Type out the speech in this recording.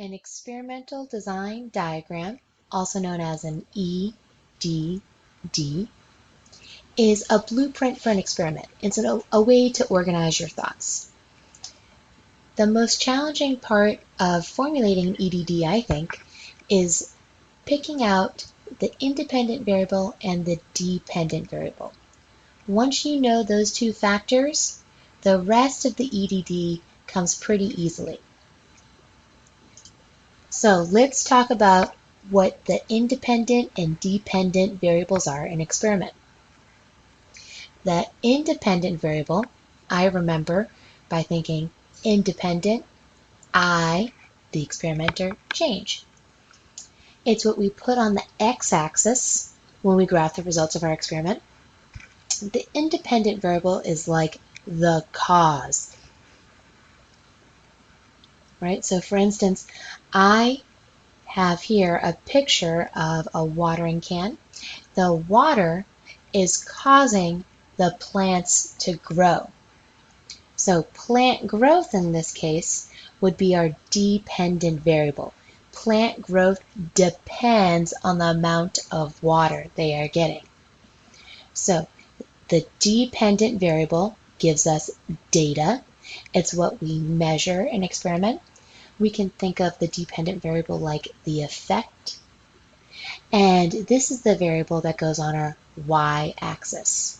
An experimental design diagram, also known as an EDD, is a blueprint for an experiment. It's a way to organize your thoughts. The most challenging part of formulating an EDD, I think, is picking out the independent variable and the dependent variable. Once you know those two factors, the rest of the EDD comes pretty easily. So let's talk about what the independent and dependent variables are in an experiment. The independent variable, I remember by thinking independent, I, the experimenter, change. It's what we put on the x-axis when we graph the results of our experiment. The independent variable is like the cause, right? So for instance, I have here a picture of a watering can. The water is causing the plants to grow. So plant growth in this case would be our dependent variable. Plant growth depends on the amount of water they are getting. So the dependent variable gives us data. It's what we measure in an experiment. We can think of the dependent variable like the effect. And this is the variable that goes on our y-axis.